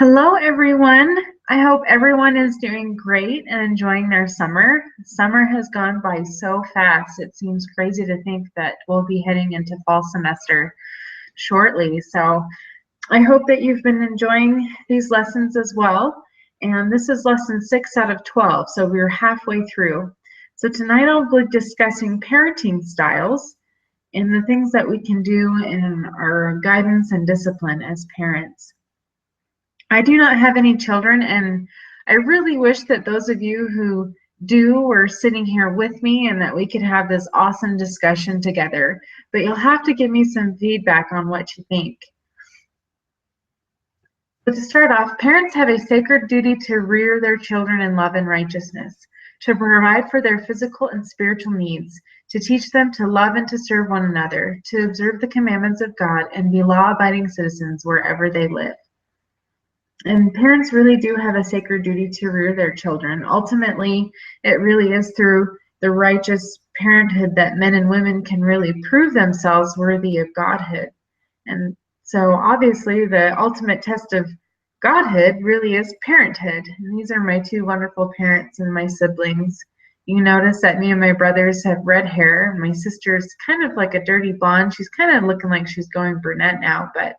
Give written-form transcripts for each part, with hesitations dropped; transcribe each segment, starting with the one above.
Hello, everyone. I hope everyone is doing great and enjoying their summer. Summer has gone by so fast. It seems crazy to think that we'll be heading into fall semester shortly. So I hope that you've been enjoying these lessons as well. And this is lesson 6 out of 12, so we're halfway through. So tonight I'll be discussing parenting styles and the things that we can do in our guidance and discipline as parents. I do not have any children, and I really wish that those of you who do were sitting here with me and that we could have this awesome discussion together. But you'll have to give me some feedback on what you think. But to start off, parents have a sacred duty to rear their children in love and righteousness, to provide for their physical and spiritual needs, to teach them to love and to serve one another, to observe the commandments of God, and be law-abiding citizens wherever they live. And parents really do have a sacred duty to rear their children. Ultimately, it really is through the righteous parenthood that men and women can really prove themselves worthy of godhood. And so obviously the ultimate test of godhood really is parenthood. And these are my two wonderful parents and my siblings. You notice that me and my brothers have red hair. My sister's kind of like a dirty blonde. She's kind of looking like she's going brunette now, but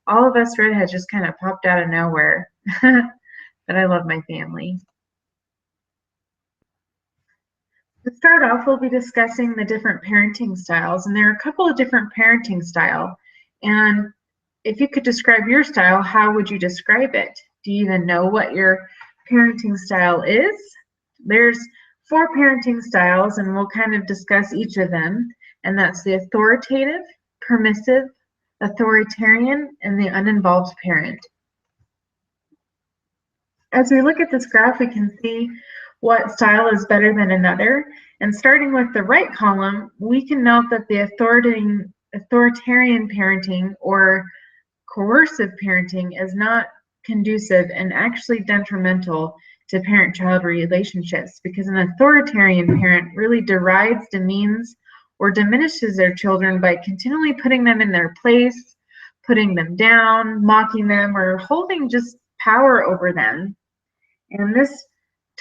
all of us redheads just kind of popped out of nowhere. But I love my family. To start off, we'll be discussing the different parenting styles, and there are a couple of different parenting style. And if you could describe your style, how would you describe it? Do you even know what your parenting style is? There's 4 parenting styles, and we'll kind of discuss each of them. And that's the authoritative, permissive, authoritarian, and the uninvolved parent. As we look at this graph, we can see what style is better than another. And starting with the right column, we can note that the authoritarian parenting or coercive parenting is not conducive and actually detrimental to parent-child relationships, because an authoritarian parent really derides, demeans, or diminishes their children by continually putting them in their place, putting them down, mocking them, or holding just power over them. And this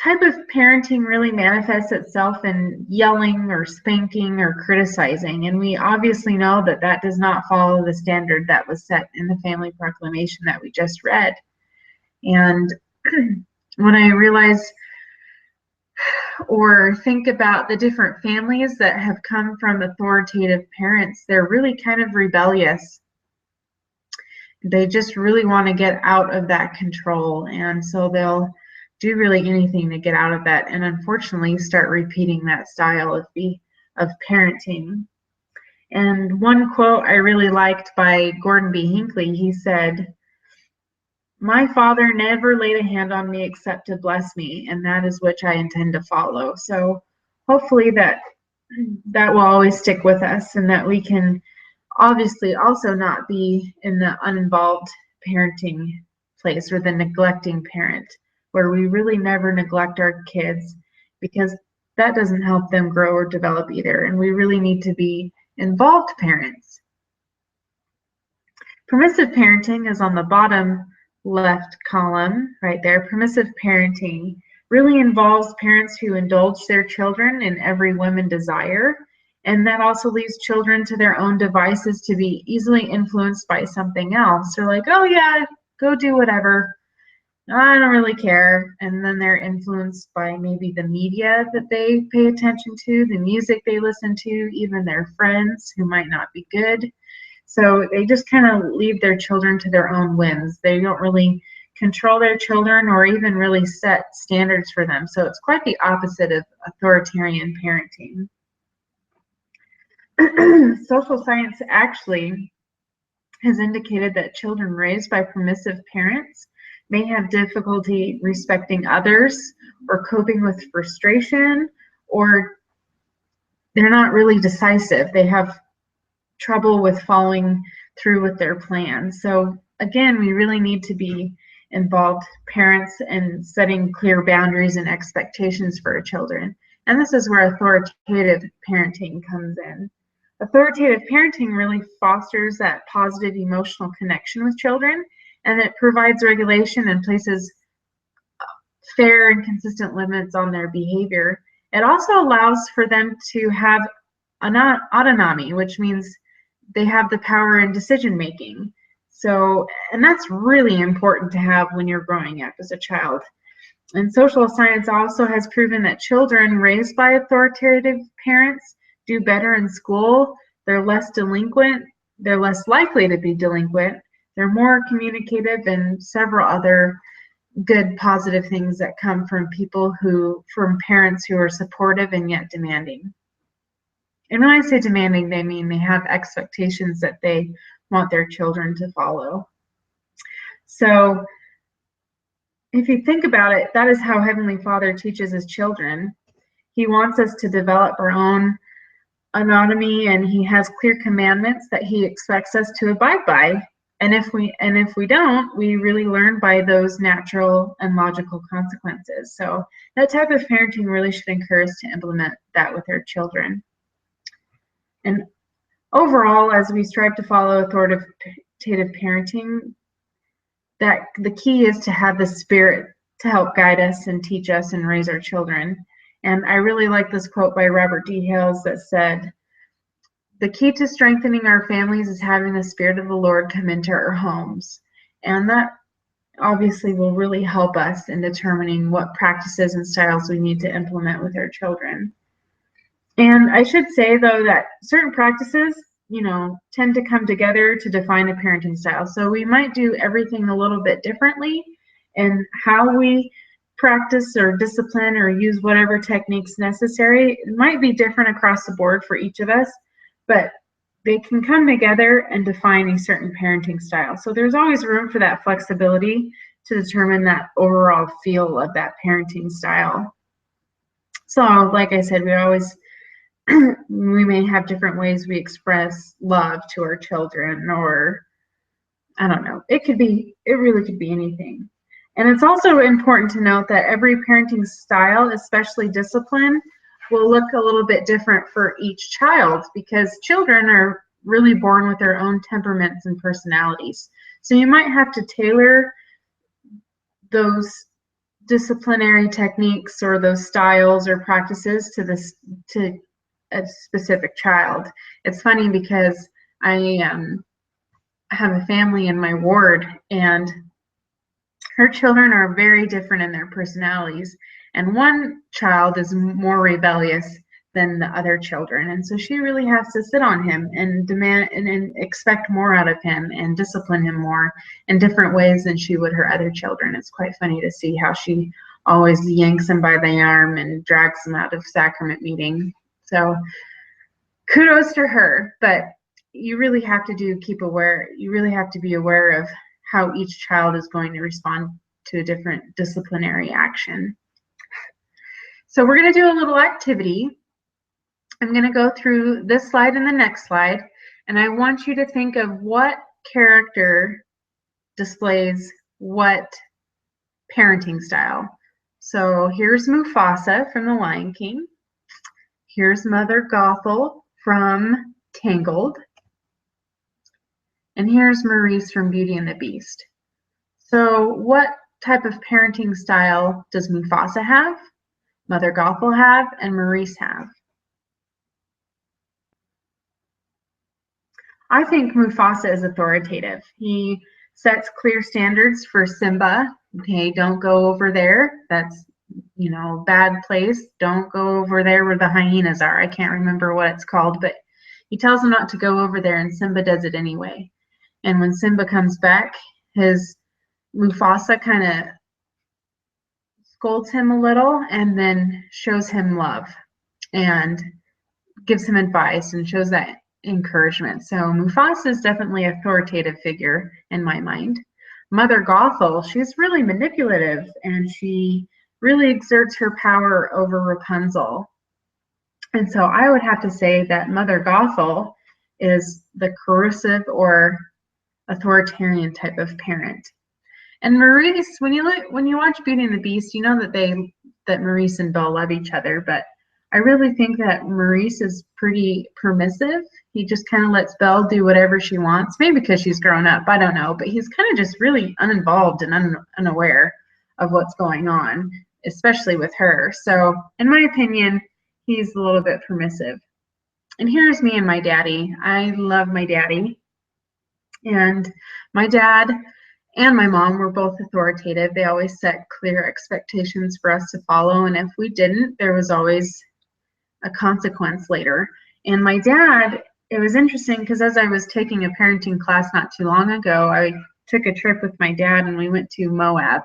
type of parenting really manifests itself in yelling or spanking or criticizing. And we obviously know that that does not follow the standard that was set in the family proclamation that we just read. And when I realize or think about the different families that have come from authoritative parents, they're really kind of rebellious. They just really want to get out of that control, and so they'll do really anything to get out of that, and unfortunately start repeating that style of parenting. And one quote I really liked by Gordon B. Hinckley, he said, "My father never laid a hand on me except to bless me, and that is which I intend to follow." So hopefully that will always stick with us, and that we can obviously also not be in the uninvolved parenting place or the neglecting parent, where we really never neglect our kids, because that doesn't help them grow or develop either. And we really need to be involved parents. Permissive parenting is on the bottom left column right there. Permissive parenting really involves parents who indulge their children in every whim and desire, and that also leaves children to their own devices to be easily influenced by something else. They're like, oh yeah, go do whatever, I don't really care. And then they're influenced by maybe the media that they pay attention to, the music they listen to, even their friends who might not be good. So they just kind of leave their children to their own whims. They don't really control their children or even really set standards for them. So it's quite the opposite of authoritarian parenting. Social science actually has indicated that children raised by permissive parents may have difficulty respecting others or coping with frustration, or they're not really decisive. They have trouble with following through with their plans. So again, we really need to be involved parents and setting clear boundaries and expectations for our children. And this is where authoritative parenting comes in. Authoritative parenting really fosters that positive emotional connection with children, and it provides regulation and places fair and consistent limits on their behavior. It also allows for them to have an autonomy, which means they have the power in decision making. So, and that's really important to have when you're growing up as a child. And social science also has proven that children raised by authoritative parents do better in school. They're less delinquent. They're less likely to be delinquent. They're more communicative, and several other good positive things that come from from parents who are supportive and yet demanding. And when I say demanding, they mean they have expectations that they want their children to follow. So if you think about it, that is how Heavenly Father teaches his children. He wants us to develop our own autonomy, and he has clear commandments that he expects us to abide by. And if we don't, we really learn by those natural and logical consequences. So that type of parenting really should encourage us to implement that with our children. And overall, as we strive to follow authoritative parenting, that the key is to have the Spirit to help guide us and teach us and raise our children. And I really like this quote by Robert D. Hales that said, "The key to strengthening our families is having the Spirit of the Lord come into our homes." And that obviously will really help us in determining what practices and styles we need to implement with our children. And I should say, though, that certain practices, tend to come together to define a parenting style. So we might do everything a little bit differently in how we practice or discipline or use whatever techniques necessary. It might be different across the board for each of us, but they can come together and define a certain parenting style. So there's always room for that flexibility to determine that overall feel of that parenting style. So like I said, we may have different ways we express love to our children, or I don't know, it really could be anything. And it's also important to note that every parenting style, especially discipline, will look a little bit different for each child, because children are really born with their own temperaments and personalities. So you might have to tailor those disciplinary techniques or those styles or practices to a specific child. It's funny because I have a family in my ward, and her children are very different in their personalities. And one child is more rebellious than the other children. And so she really has to sit on him and demand and expect more out of him and discipline him more in different ways than she would her other children. It's quite funny to see how she always yanks him by the arm and drags him out of sacrament meeting. So kudos to her, but you really have to be aware of how each child is going to respond to a different disciplinary action. So we're going to do a little activity. I'm going to go through this slide and the next slide, and I want you to think of what character displays what parenting style. So here's Mufasa from The Lion King. Here's Mother Gothel from Tangled. And here's Maurice from Beauty and the Beast. So what type of parenting style does Mufasa have, Mother Gothel have, and Maurice have? I think Mufasa is authoritative. He sets clear standards for Simba. Okay, don't go over there. That's, bad place. Don't go over there where the hyenas are. I can't remember what it's called, but he tells him not to go over there, and Simba does it anyway. And when Simba comes back, Mufasa kind of scolds him a little and then shows him love and gives him advice and shows that encouragement. So Mufasa is definitely an authoritative figure in my mind. Mother Gothel, she's really manipulative, and she really exerts her power over Rapunzel. And so I would have to say that Mother Gothel is the corrosive or authoritarian type of parent. And Maurice, when you watch Beauty and the Beast, you know that Maurice and Belle love each other, but I really think that Maurice is pretty permissive. He just kind of lets Belle do whatever she wants, maybe because she's grown up, I don't know, but he's kind of just really uninvolved and unaware of what's going on, especially with her. So in my opinion, he's a little bit permissive. And here's me and my daddy. I love my daddy. And my dad and my mom were both authoritative. They always set clear expectations for us to follow. And if we didn't, there was always a consequence later. And my dad, it was interesting because as I was taking a parenting class not too long ago, I took a trip with my dad and we went to Moab.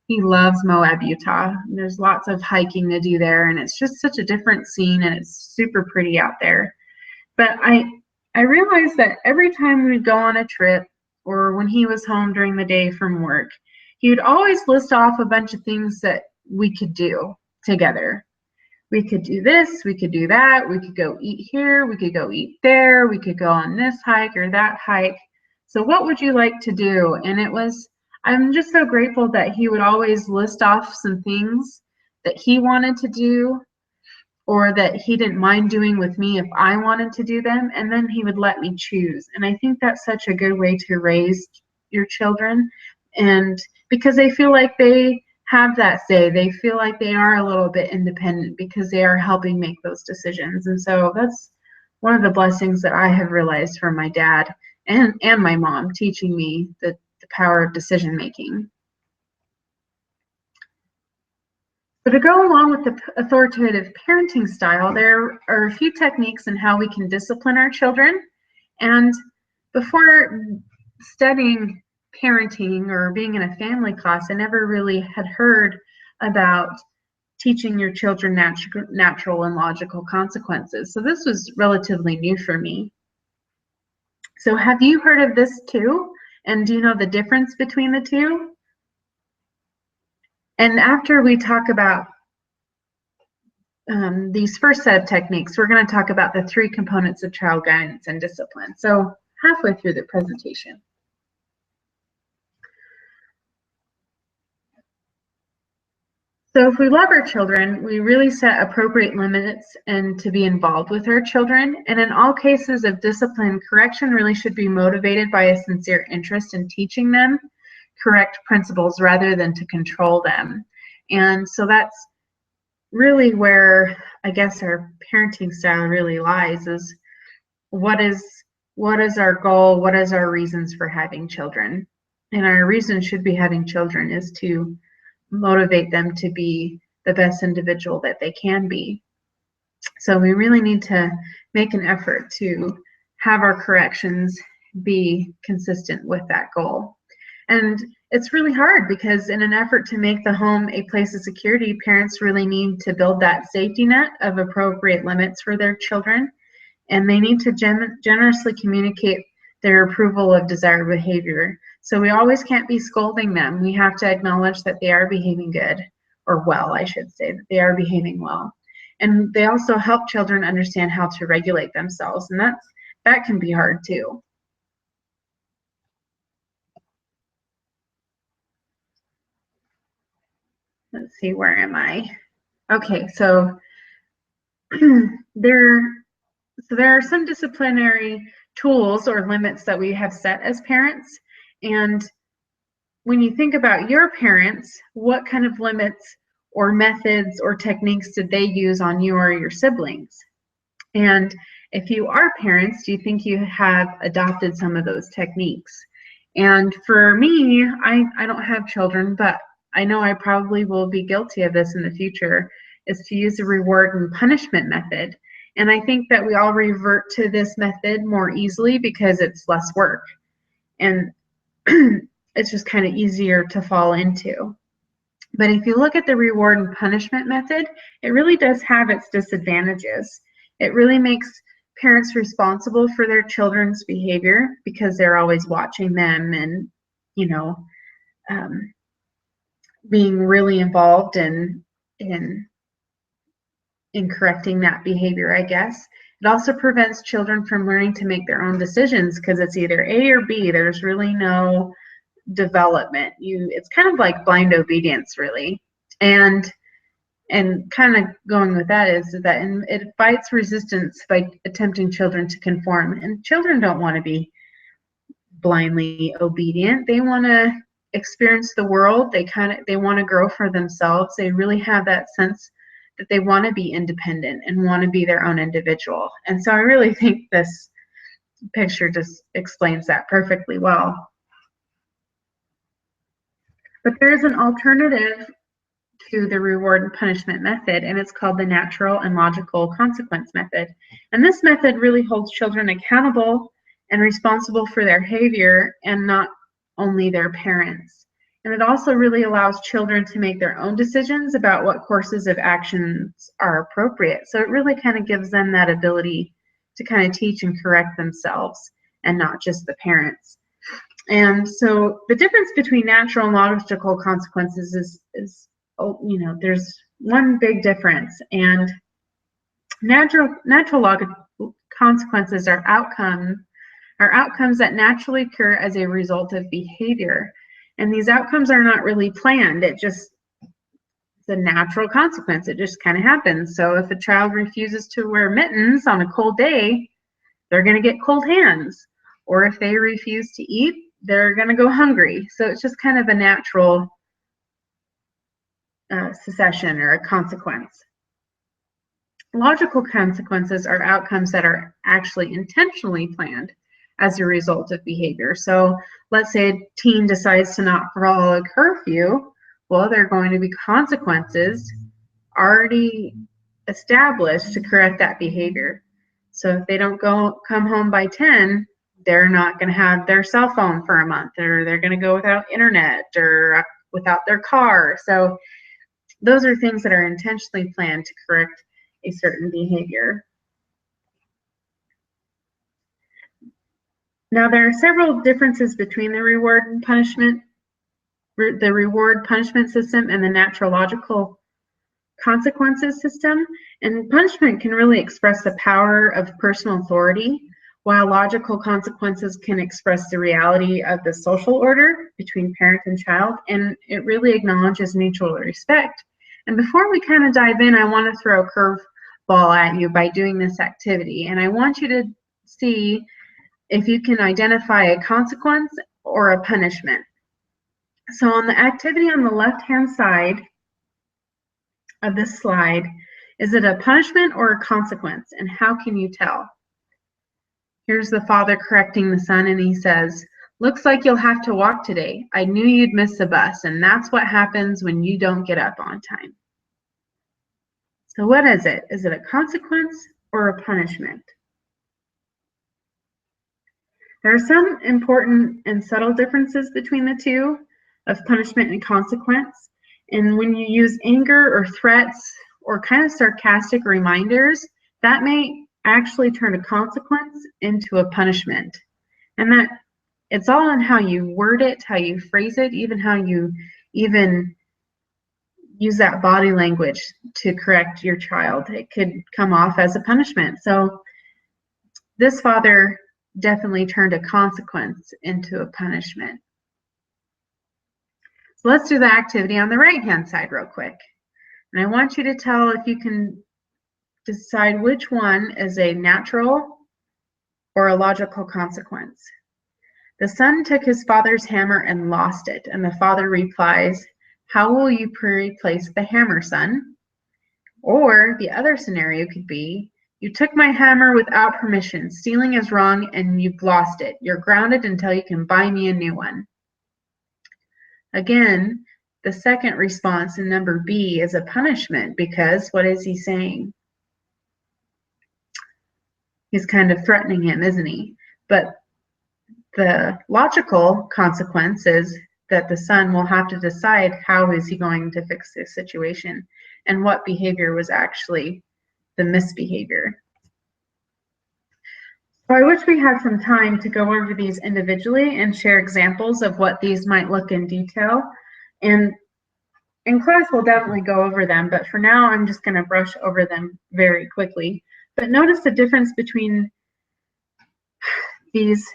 He loves Moab, Utah. There's lots of hiking to do there, and it's just such a different scene, and it's super pretty out there. But I realized that every time we'd go on a trip or when he was home during the day from work, he would always list off a bunch of things that we could do together. We could do this, we could do that, we could go eat here, we could go eat there, we could go on this hike or that hike. So what would you like to do? And I'm just so grateful that he would always list off some things that he wanted to do or that he didn't mind doing with me if I wanted to do them, and then he would let me choose. And I think that's such a good way to raise your children, and because they feel like they have that say, they feel like they are a little bit independent because they are helping make those decisions. And so that's one of the blessings that I have realized from my dad and my mom teaching me the power of decision making. So to go along with the authoritative parenting style, there are a few techniques in how we can discipline our children. And before studying parenting or being in a family class, I never really had heard about teaching your children natural and logical consequences. So this was relatively new for me. So have you heard of this too? And do you know the difference between the two? And after we talk about these first set of techniques, we're going to talk about the 3 components of child guidance and discipline. So halfway through the presentation. So if we love our children, we really set appropriate limits and to be involved with our children. And in all cases of discipline, correction really should be motivated by a sincere interest in teaching them correct principles rather than to control them. And so that's really where I guess our parenting style really lies, is what is our goal, what is our reasons for having children. And our reason should be having children is to motivate them to be the best individual that they can be. So we really need to make an effort to have our corrections be consistent with that goal. And it's really hard because in an effort to make the home a place of security, parents really need to build that safety net of appropriate limits for their children. And they need to generously communicate their approval of desired behavior. So we always can't be scolding them. We have to acknowledge that they are behaving good, or well, I should say, that they are behaving well. And they also help children understand how to regulate themselves, and that can be hard too. Let's see, where am I? Okay, so there are some disciplinary tools or limits that we have set as parents. And when you think about your parents, what kind of limits or methods or techniques did they use on you or your siblings? And if you are parents, do you think you have adopted some of those techniques? And for me, I don't have children, but I know I probably will be guilty of this in the future, is to use a reward and punishment method. And I think that we all revert to this method more easily because it's less work. And it's just kind of easier to fall into. But if you look at the reward and punishment method, it really does have its disadvantages. It really makes parents responsible for their children's behavior because they're always watching them and, being really involved in correcting that behavior, I guess. It also prevents children from learning to make their own decisions because it's either A or B. There's really no development. It's kind of like blind obedience, really. And And kind of going with that is that it fights resistance by attempting children to conform. And children don't want to be blindly obedient. They want to experience the world. They want to grow for themselves. They really have that sense that they want to be independent and want to be their own individual. And so I really think this picture just explains that perfectly well. But there's an alternative to the reward and punishment method, and it's called the natural and logical consequence method. And this method really holds children accountable and responsible for their behavior, and not only their parents. And it also really allows children to make their own decisions about what courses of actions are appropriate. So it really kind of gives them that ability to kind of teach and correct themselves, and not just the parents. And so the difference between natural and logical consequences is there's one big difference. And natural logical consequences are outcomes that naturally occur as a result of behavior. And these outcomes are not really planned. It's a natural consequence. It just kind of happens. So if a child refuses to wear mittens on a cold day, they're going to get cold hands. Or if they refuse to eat, they're going to go hungry. So it's just kind of a natural succession or a consequence. Logical consequences are outcomes that are actually intentionally planned as a result of behavior. So let's say a teen decides to not follow a curfew. Well, there are going to be consequences already established to correct that behavior. So if they don't come home by 10, they're not going to have their cell phone for a month, or they're going to go without internet or without their car. So those are things that are intentionally planned to correct a certain behavior. Now, there are several differences between the reward punishment system and the natural logical consequences system. And punishment can really express the power of personal authority, while logical consequences can express the reality of the social order between parent and child, and it really acknowledges mutual respect. And before we kind of dive in, I want to throw a curveball at you by doing this activity. And I want you to see if you can identify a consequence or a punishment. So on the activity on the left-hand side of this slide, is it a punishment or a consequence? And how can you tell? Here's the father correcting the son, and he says, "Looks like you'll have to walk today. I knew you'd miss the bus, and that's what happens when you don't get up on time." So what is it? Is it a consequence or a punishment? There are some important and subtle differences between the two of punishment and consequence. And when you use anger or threats or kind of sarcastic reminders, that may actually turn a consequence into a punishment. And that it's all on how you word it, how you phrase it, even how you use that body language to correct your child. It could come off as a punishment. So this father definitely turned a consequence into a punishment. So let's do the activity on the right-hand side real quick. And I want you to tell if you can decide which one is a natural or a logical consequence. The son took his father's hammer and lost it, and the father replies, "How will you replace the hammer, son?" Or the other scenario could be, "You took my hammer without permission. Stealing is wrong and you've lost it. You're grounded until you can buy me a new one." Again, the second response in number B is a punishment, because what is he saying? He's kind of threatening him, isn't he? But the logical consequence is that the son will have to decide how is he going to fix this situation and what behavior was actually the misbehavior. So I wish we had some time to go over these individually and share examples of what these might look in detail. And in class, we'll definitely go over them, but for now, I'm just going to brush over them very quickly. But notice the difference between these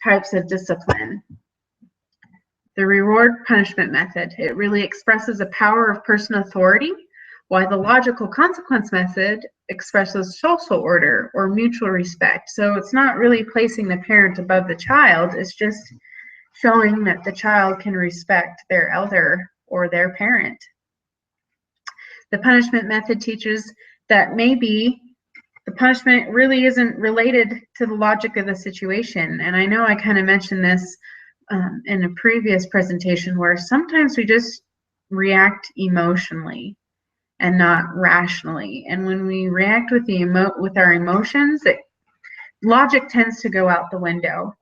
types of discipline. The reward punishment method, it really expresses a power of personal authority, while the logical consequence method expresses social order or mutual respect. So it's not really placing the parent above the child, it's just showing that the child can respect their elder or their parent. The punishment method teaches that maybe the punishment really isn't related to the logic of the situation. And I know I kind of mentioned this in a previous presentation, where sometimes we just react emotionally and not rationally. And when we react with our emotions, logic tends to go out the window.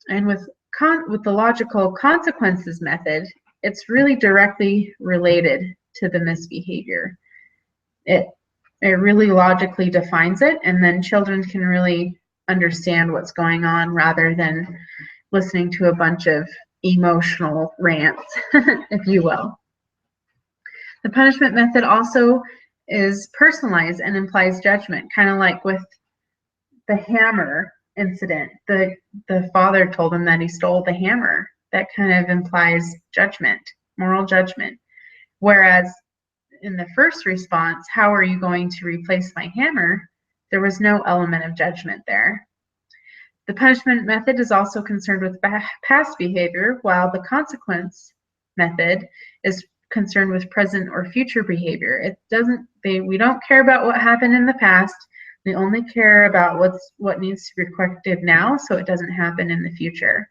And with the logical consequences method, it's really directly related to the misbehavior. It really logically defines it, and then children can really understand what's going on rather than listening to a bunch of emotional rants, if you will. The punishment method also is personalized and implies judgment, kind of like with the hammer incident. The father told him that he stole the hammer. That kind of implies judgment, moral judgment. Whereas in the first response, how are you going to replace my hammer? There was no element of judgment there. The punishment method is also concerned with past behavior, while the consequence method is concerned with present or future behavior. We don't care about what happened in the past. We only care about what needs to be corrected now so it doesn't happen in the future.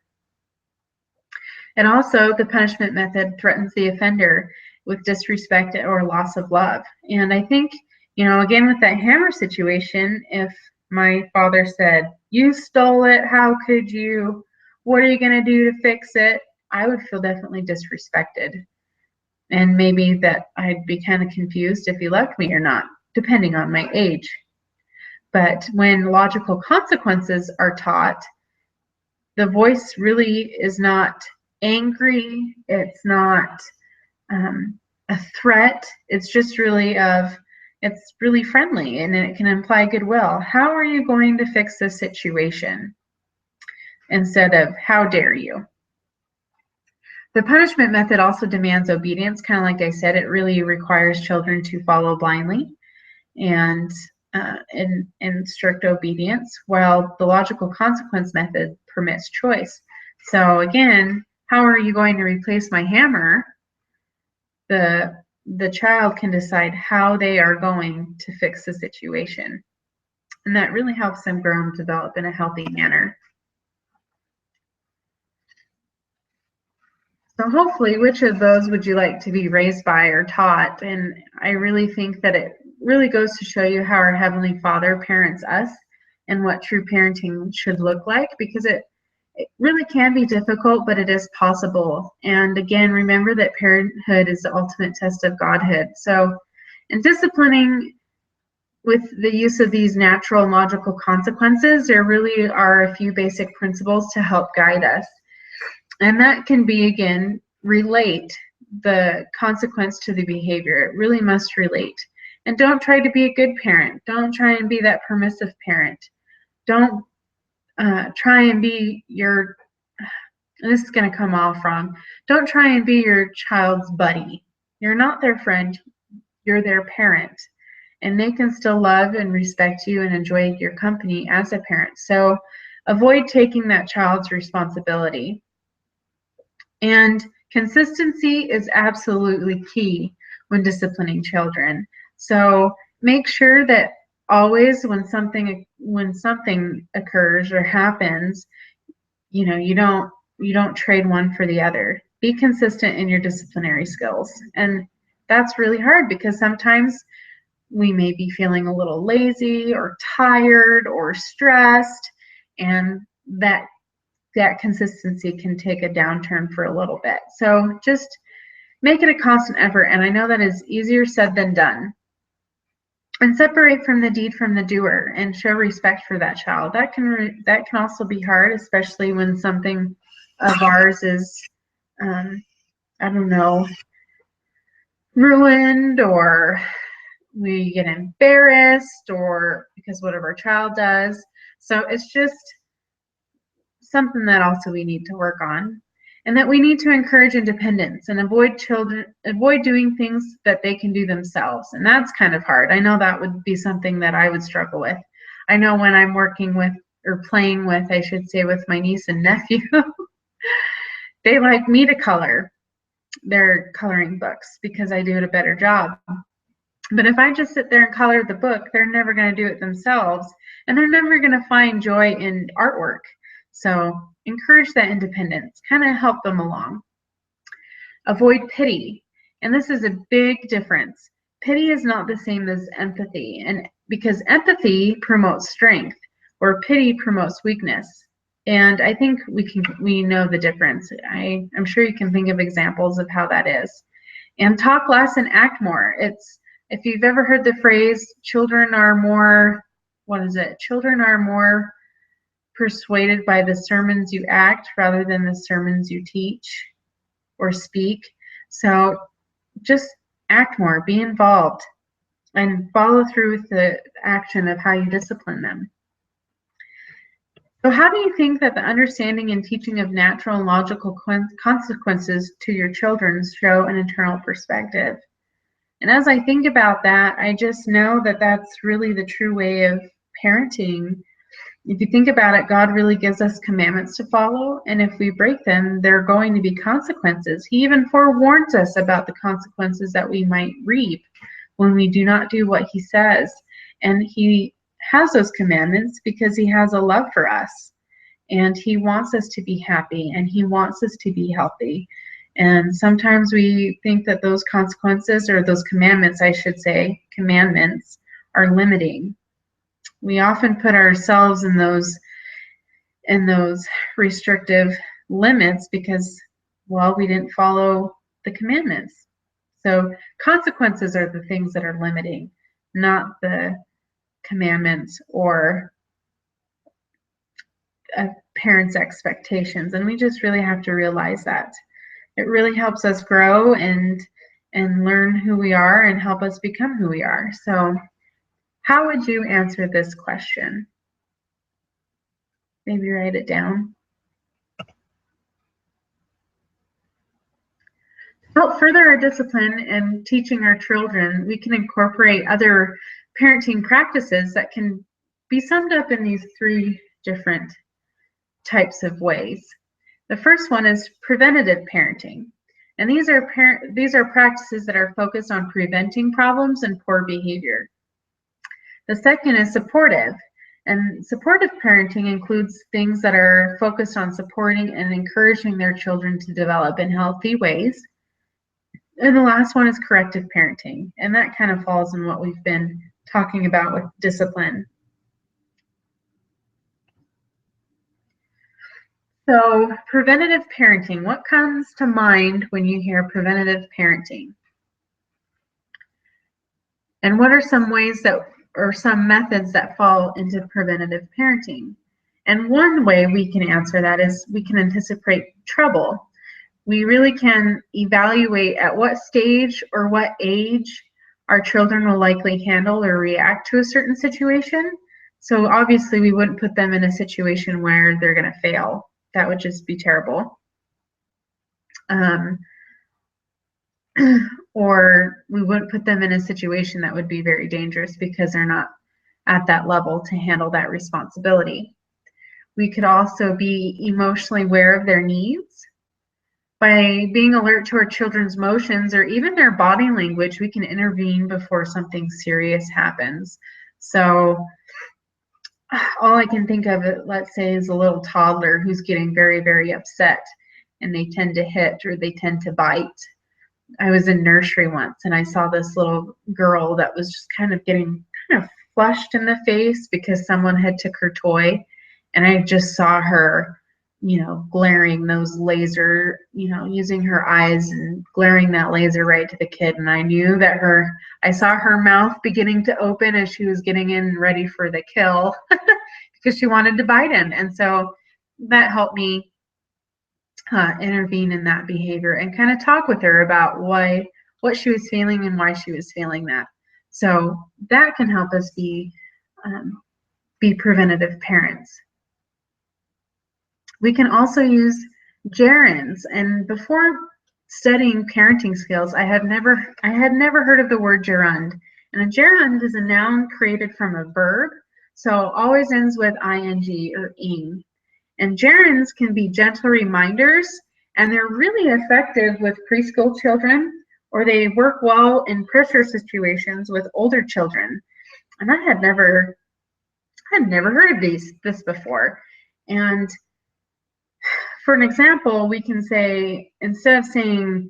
And also, the punishment method threatens the offender with disrespect or loss of love. And I think, again, with that hammer situation, if my father said, "You stole it, how could you? What are you going to do to fix it?" I would feel definitely disrespected. And maybe that I'd be kind of confused if he loved me or not, depending on my age. But when logical consequences are taught, the voice really is not angry, it's not a threat, it's just it's really friendly, and it can imply goodwill. How are you going to fix this situation? Instead of, how dare you? The punishment method also demands obedience, kind of like I said. It really requires children to follow blindly and in strict obedience, while the logical consequence method permits choice. So again, how are you going to replace my hammer? The child can decide how they are going to fix the situation. And that really helps them grow and develop in a healthy manner. So hopefully, which of those would you like to be raised by or taught? And I really think that it really goes to show you how our Heavenly Father parents us and what true parenting should look like, because it really can be difficult, but it is possible. And again, remember that parenthood is the ultimate test of Godhood. So in disciplining with the use of these natural and logical consequences, there really are a few basic principles to help guide us. And that can be, again, relate the consequence to the behavior. It really must relate. And don't try to be a good parent. Don't try and be that permissive parent. Don't try and be and this is going to come off wrong, don't try and be your child's buddy. You're not their friend, you're their parent. And they can still love and respect you and enjoy your company as a parent. So avoid taking that child's responsibility. And consistency is absolutely key when disciplining children. So make sure that always when something occurs or happens, you don't trade one for the other. Be consistent in your disciplinary skills. And that's really hard because sometimes we may be feeling a little lazy or tired or stressed, and that consistency can take a downturn for a little bit. So just make it a constant effort, and I know that is easier said than done. And separate from the deed from the doer and show respect for that child. That can also be hard, especially when something of ours is, ruined, or we get embarrassed, or because what our child does. So it's just something that also we need to work on. and that we need to encourage independence and avoid doing things that they can do themselves. And that's kind of hard. I know that would be something that I would struggle with. I know when I'm working with, or playing with, I should say, with my niece and nephew, they like me to color their coloring books because I do a better job. But if I just sit there and color the book, they're never going to do it themselves, and they're never going to find joy in artwork. So encourage that independence, kind of help them along. Avoid pity. And this is a big difference. Pity is not the same as empathy, and because empathy promotes strength, or pity promotes weakness. And I think we know the difference. I'm sure you can think of examples of how that is. And talk less and act more. If you've ever heard the phrase, children are more, Children are more persuaded by the sermons you act rather than the sermons you teach or speak. So just act more, be involved, and follow through with the action of how you discipline them. So how do you think that the understanding and teaching of natural and logical consequences to your children show an eternal perspective? And as I think about that, I just know that that's really the true way of parenting. If you think about it, God really gives us commandments to follow, and if we break them, there are going to be consequences. He even forewarns us about the consequences that we might reap when we do not do what he says. And he has those commandments because he has a love for us, and he wants us to be happy, and he wants us to be healthy. And sometimes we think that those consequences, or those commandments, I should say, commandments, are limiting. We often put ourselves in those restrictive limits because, well, we didn't follow the commandments. So consequences are the things that are limiting, not the commandments or a parent's expectations. And we just really have to realize that. It really helps us grow and learn who we are and help us become who we are. So how would you answer this question? Maybe write it down. To help further our discipline and teaching our children, we can incorporate other parenting practices that can be summed up in these 3 different types of ways. The first one is preventative parenting. And these are practices that are focused on preventing problems and poor behavior. The second is supportive. And supportive parenting includes things that are focused on supporting and encouraging their children to develop in healthy ways. And the last one is corrective parenting. And that kind of falls in what we've been talking about with discipline. So preventative parenting, what comes to mind when you hear preventative parenting? And what are some ways or some methods that fall into preventative parenting? And one way we can answer that is we can anticipate trouble. We really can evaluate at what stage or what age our children will likely handle or react to a certain situation. So obviously we wouldn't put them in a situation where they're going to fail. That would just be terrible. Or we wouldn't put them in a situation that would be very dangerous because they're not at that level to handle that responsibility. We could also be emotionally aware of their needs. By being alert to our children's motions or even their body language, we can intervene before something serious happens. So all I can think of, let's say, is a little toddler who's getting very, very upset, and they tend to hit or they tend to bite. I was in nursery once, and I saw this little girl that was just kind of getting flushed in the face because someone had took her toy, and I just saw her, glaring those laser, using her eyes and glaring that laser right to the kid. And I knew that I saw her mouth beginning to open as she was getting in ready for the kill because she wanted to bite him. And so that helped me intervene in that behavior and kind of talk with her about what she was feeling and why she was feeling that. So that can help us be preventative parents. We can also use gerunds. And before studying parenting skills, I had never heard of the word gerund. And a gerund is a noun created from a verb, so always ends with ing or ing. And gerunds can be gentle reminders, and they're really effective with preschool children, or they work well in pressure situations with older children. And I had never heard of this before. And for an example, we can say, instead of saying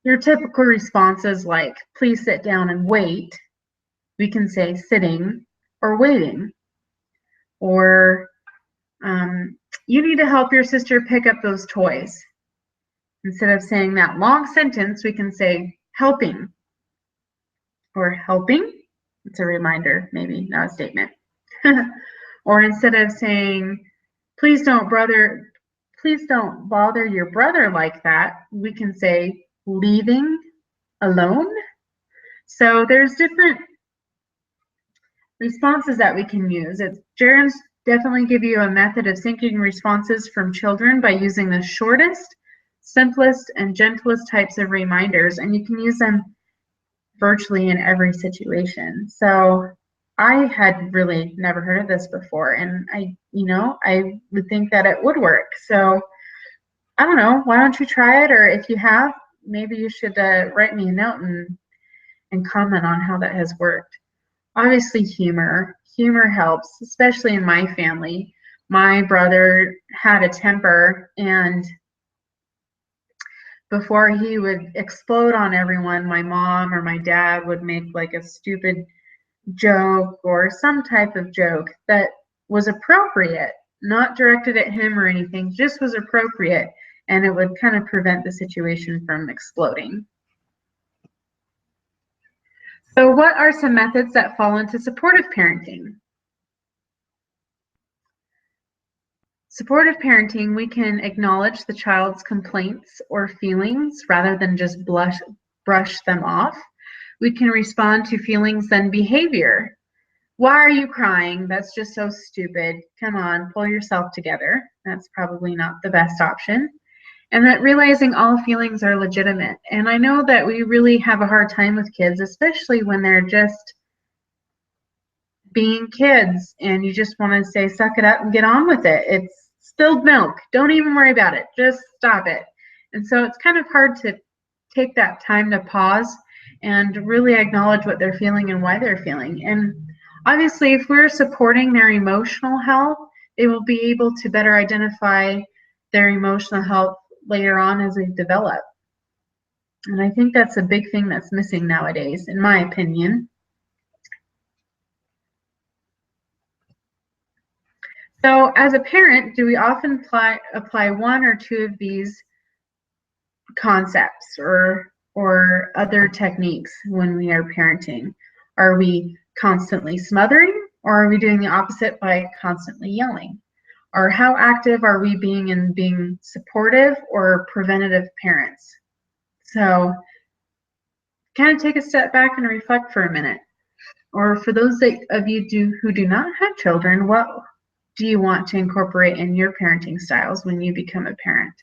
your typical responses like, please sit down and wait, we can say sitting or waiting. Or you need to help your sister pick up those toys. Instead of saying that long sentence, we can say helping or helping. It's a reminder, maybe, not a statement. Or instead of saying, please don't bother your brother like that, we can say leaving alone. So there's different responses that we can use. Gerunds definitely give you a method of syncing responses from children by using the shortest, simplest, and gentlest types of reminders, and you can use them virtually in every situation. So I had really never heard of this before, and I would think that it would work. So I don't know, why don't you try it? Or if you have, maybe you should write me a note and comment on how that has worked. Obviously, humor helps, especially in my family. My brother had a temper, and before he would explode on everyone, my mom or my dad would make like a stupid joke or some type of joke that was appropriate, not directed at him or anything, just was appropriate, and it would kind of prevent the situation from exploding. So what are some methods that fall into supportive parenting? Supportive parenting, we can acknowledge the child's complaints or feelings rather than just brush them off. We can respond to feelings then behavior. Why are you crying? That's just so stupid. Come on, pull yourself together. That's probably not the best option. And that realizing all feelings are legitimate. And I know that we really have a hard time with kids, especially when they're just being kids and you just want to say, suck it up and get on with it. It's spilled milk. Don't even worry about it. Just stop it. And so it's kind of hard to take that time to pause and really acknowledge what they're feeling and why they're feeling. And obviously, if we're supporting their emotional health, they will be able to better identify their emotional health later on as they develop. And I think that's a big thing that's missing nowadays, in my opinion. So as a parent, do we often apply one or two of these concepts or other techniques when we are parenting? Are we constantly smothering, or are we doing the opposite by constantly yelling? Or how active are we being in being supportive or preventative parents? So kind of take a step back and reflect for a minute. Or for those of you who do not have children, what do you want to incorporate in your parenting styles when you become a parent?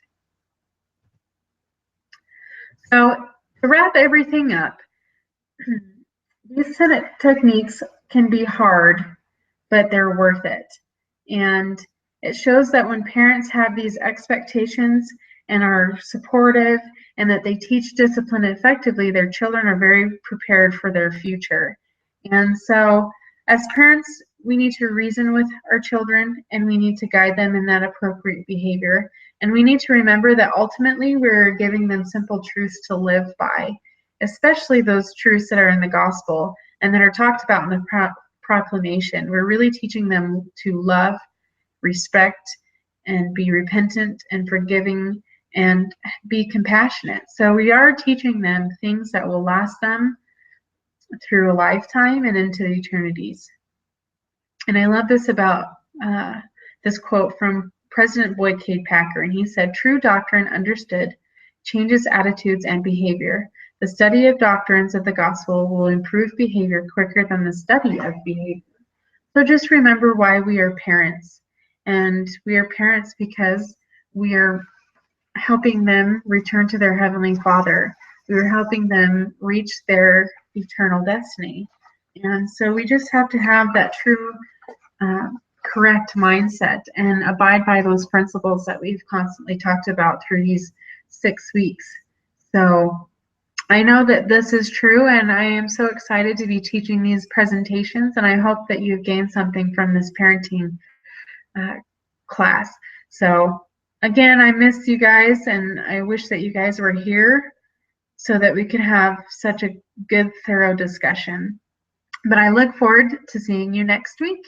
So to wrap everything up, these techniques can be hard, but they're worth it. And it shows that when parents have these expectations and are supportive and that they teach discipline effectively, their children are very prepared for their future. And so as parents, we need to reason with our children and we need to guide them in that appropriate behavior. And we need to remember that ultimately we're giving them simple truths to live by, especially those truths that are in the gospel and that are talked about in the proclamation. We're really teaching them to love, respect, and be repentant and forgiving and be compassionate. So we are teaching them things that will last them through a lifetime and into eternities. And I love this about this quote from President Boyd K. Packer, and he said, "True doctrine understood changes attitudes and behavior. The study of doctrines of the gospel will improve behavior quicker than the study of behavior." So just remember why we are parents. And we are parents because we are helping them return to their Heavenly Father. We were helping them reach their eternal destiny. And so we just have to have that true, correct mindset and abide by those principles that we've constantly talked about through these 6 weeks. So I know that this is true, and I am so excited to be teaching these presentations, and I hope that you've gained something from this parenting class. So again, I miss you guys, and I wish that you guys were here so that we could have such a good, thorough discussion. But I look forward to seeing you next week.